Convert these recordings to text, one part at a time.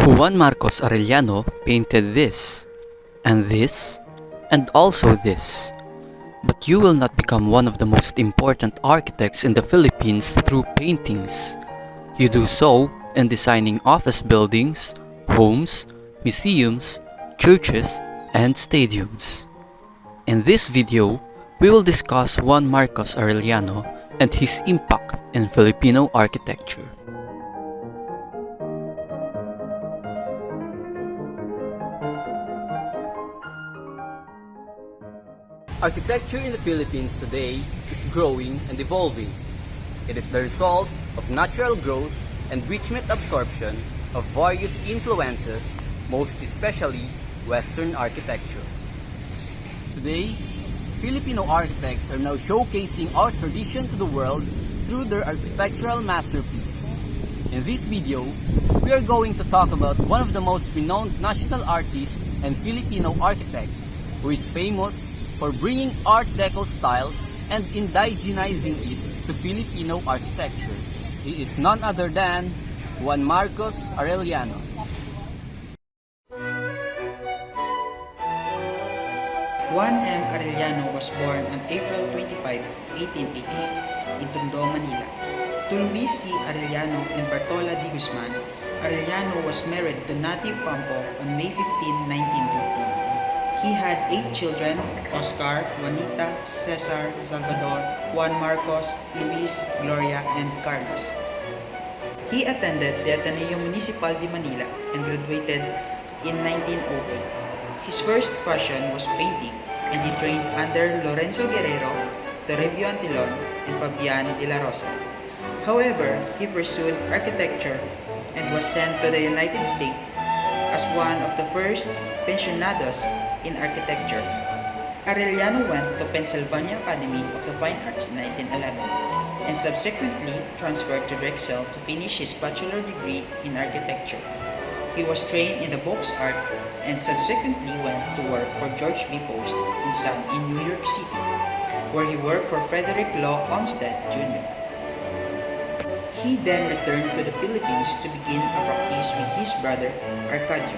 Juan Marcos Arellano painted this, and also this. But you will not become one of the most important architects in the Philippines through paintings. You do so in designing office buildings, homes, museums, churches, and stadiums. In this video, we will discuss Juan Marcos Arellano and his impact in Filipino architecture. Architecture in the Philippines today is growing and evolving. It is the result of natural growth and enrichment absorption of various influences, most especially Western architecture. Today, Filipino architects are now showcasing our tradition to the world through their architectural masterpiece. In this video, we are going to talk about one of the most renowned national artists and Filipino architect who is famous for bringing Art Deco style and indigenizing it to Filipino architecture. He is none other than Juan Marcos Arellano. Juan M. Arellano was born on April 25, 1888 in Tondo, Manila. To Luis C. Arellano and Bartola D. Guzman, Arellano was married to Nati Campo on May 15, 1915. He had 8 children: Oscar, Juanita, Cesar, Salvador, Juan Marcos, Luis, Gloria, and Carlos. He attended the Ateneo Municipal de Manila and graduated in 1908. His first passion was painting, and he trained under Lorenzo Guerrero, Toribio Antilon, and Fabian de la Rosa. However, he pursued architecture and was sent to the United States as one of the first pensionados in architecture. Arellano went to Pennsylvania Academy of the Fine Arts in 1911 and subsequently transferred to Drexel to finish his bachelor degree in architecture. He was trained in the box art and subsequently went to work for George B. Post and Son in New York City, where he worked for Frederick Law Olmsted Jr. He then returned to the Philippines to begin a practice with his brother, Arcadio.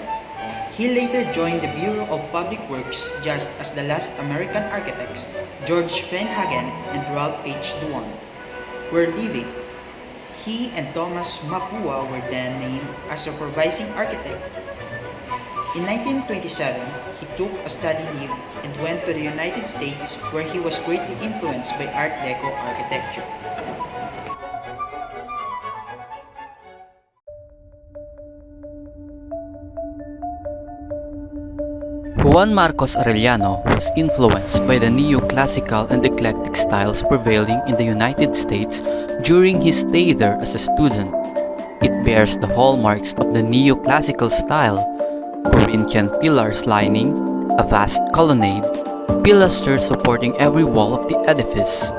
He later joined the Bureau of Public Works just as the last American architects, George Fenhagen and Ralph H. Duan, were leaving. He and Thomas Mapua were then named as supervising architect. In 1927, he took a study leave and went to the United States, where he was greatly influenced by Art Deco architecture. Juan Marcos Arellano was influenced by the neoclassical and eclectic styles prevailing in the United States during his stay there as a student. It bears the hallmarks of the neoclassical style: Corinthian pillars lining a vast colonnade, pilasters supporting every wall of the edifice.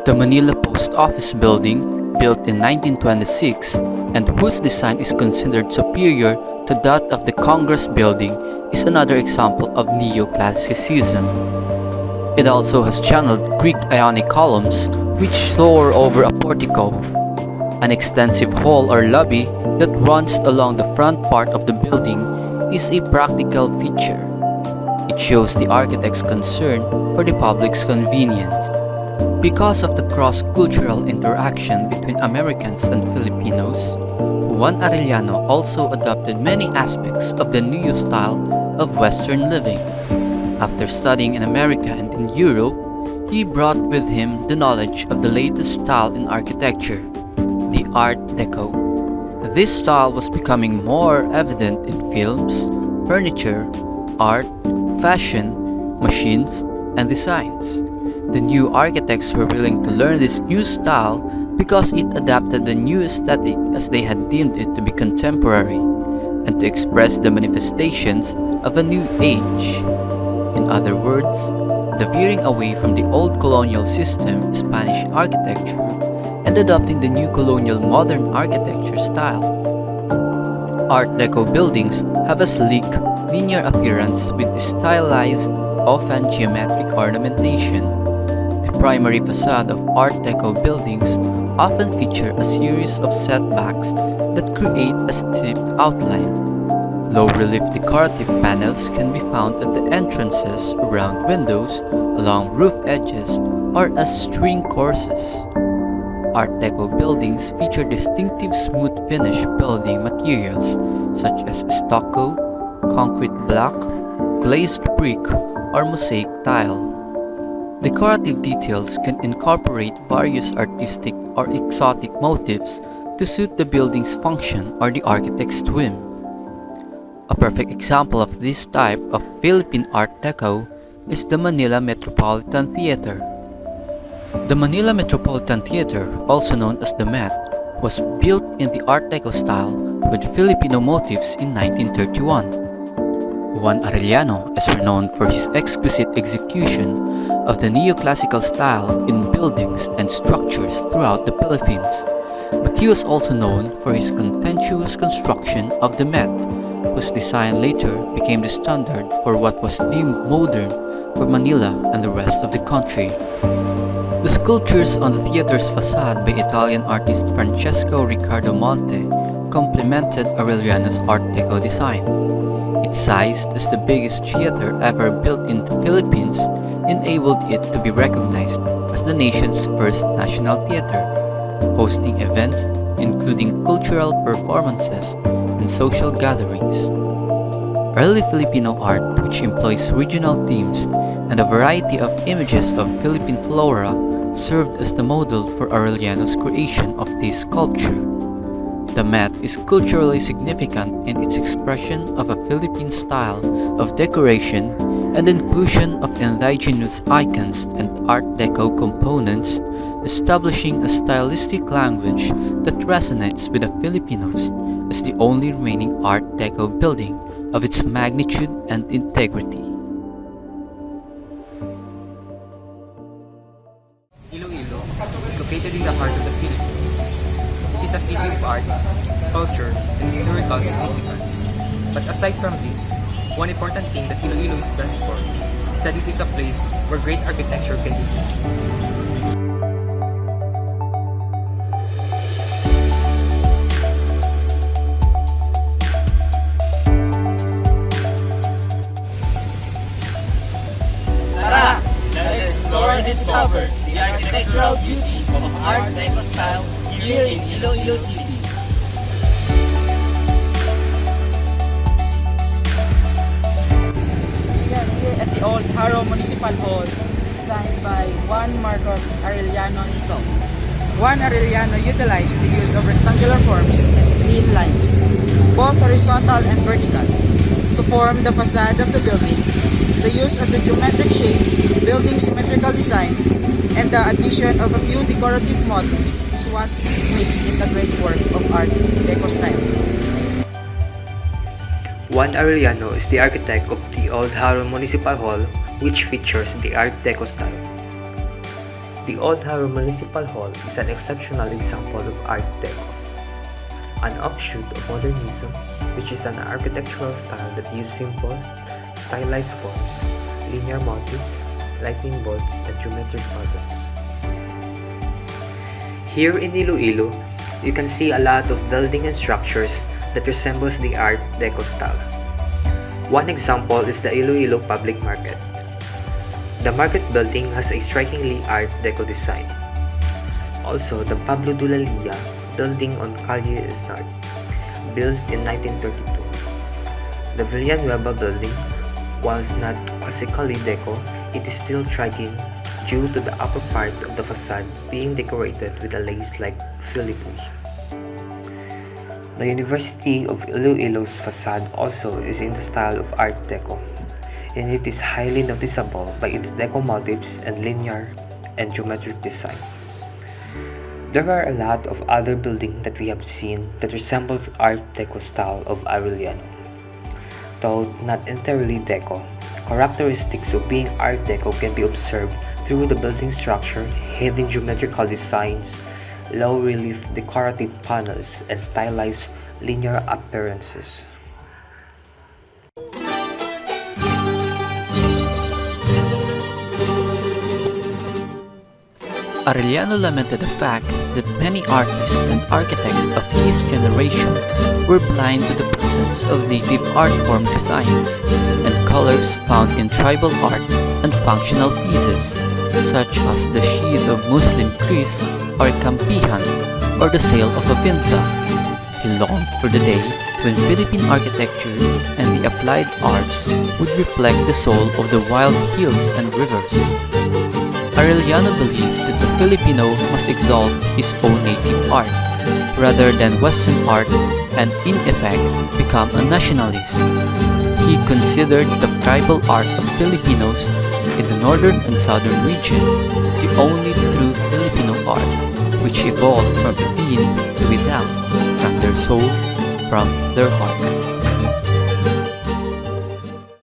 The Manila Post Office building, built in 1926 and whose design is considered superior to that of the Congress building, is another example of neoclassicism. It also has channeled Greek Ionic columns which soar over a portico. An extensive hall or lobby that runs along the front part of the building is a practical feature. It shows the architect's concern for the public's convenience. Because of the cross-cultural interaction between Americans and Filipinos, Juan Arellano also adopted many aspects of the neo style of Western living. After studying in America and in Europe, he brought with him the knowledge of the latest style in architecture, the Art Deco. This style was becoming more evident in films, furniture, art, fashion, machines, and designs. The new architects were willing to learn this new style because it adapted the new aesthetic as they had deemed it to be contemporary and to express the manifestations of a new age. In other words, the veering away from the old colonial system Spanish architecture and adopting the new colonial modern architecture style. Art Deco buildings have a sleek, linear appearance with stylized, often geometric ornamentation. The primary facade of Art Deco buildings often feature a series of setbacks that create a steep outline. Low-relief decorative panels can be found at the entrances, around windows, along roof edges, or as string courses. Art Deco buildings feature distinctive smooth finish building materials such as stucco, concrete block, glazed brick, or mosaic tile. Decorative details can incorporate various artistic or exotic motifs to suit the building's function or the architect's whim. A perfect example of this type of Philippine Art Deco is the Manila Metropolitan Theater. The Manila Metropolitan Theater, also known as the Met, was built in the Art Deco style with Filipino motifs in 1931. Juan Arellano is renowned for his exquisite execution of the neoclassical style in buildings and structures throughout the Philippines, but he was also known for his contentious construction of the Met, whose design later became the standard for what was deemed modern for Manila and the rest of the country. The sculptures on the theater's facade by Italian artist Francesco Riccardo Monte complemented Arellano's Art Deco design. Its size as the biggest theater ever built in the Philippines enabled it to be recognized as the nation's first national theater, hosting events including cultural performances and social gatherings. Early Filipino art, which employs regional themes and a variety of images of Philippine flora, served as the model for Arellano's creation of this sculpture. The Met is culturally significant in its expression of a Philippine style of decoration and inclusion of indigenous icons and Art Deco components, establishing a stylistic language that resonates with the Filipinos as the only remaining Art Deco building of its magnitude and integrity. Iloilo is located in the heart of the Philippines. It is a city of art, culture, and historical significance. But aside from this, one important thing that Iloilo is best for is that it is a place where great architecture can be seen. Tara, let's explore and discover the architectural beauty of Art Deco style here in Iloilo City. We are here at the Old Harrow Municipal Hall, designed by Juan Marcos Arellano himself. Juan Arellano utilized the use of rectangular forms and clean lines, both horizontal and vertical, to form the facade of the building. The use of the geometric shape, building symmetrical design, and the addition of a few decorative motifs is what makes it a great work of Art Deco style. Juan Arellano is the architect of the Old Harrow Municipal Hall, which features the Art Deco style. The Old Harrow Municipal Hall is an exceptional example of Art Deco, an offshoot of modernism, which is an architectural style that uses simple, stylized forms, linear motifs, lightning bolts, and geometric patterns. Here in Iloilo, you can see a lot of building and structures that resembles the Art Deco style. One example is the Iloilo Public Market. The market building has a strikingly Art Deco design. Also, the Pablo Dulalia building on Calle Esnard, built in 1932. The Villanueva building, whilst not classically deco, it is still striking due to the upper part of the facade being decorated with a lace-like filigree. The University of Iloilo's facade also is in the style of Art Deco, and it is highly noticeable by its deco motifs and linear and geometric design. There are a lot of other buildings that we have seen that resembles Art Deco style of Arellano. Though not entirely deco, characteristics of being Art Deco can be observed through the building structure, having geometrical designs, low-relief decorative panels, and stylized linear appearances. Arellano lamented the fact that many artists and architects of his generation were blind to the present elements of native art form designs and colors found in tribal art and functional pieces, such as the sheath of Muslim kris or kampihan, or the sail of a pinta. He longed for the day when Philippine architecture and the applied arts would reflect the soul of the wild hills and rivers. Arellano believed that the Filipino must exalt his own native art rather than Western art and in effect become a nationalist. He considered the tribal art of Filipinos in the northern and southern region the only true Filipino art, which evolved from within to without, from their soul, from their heart.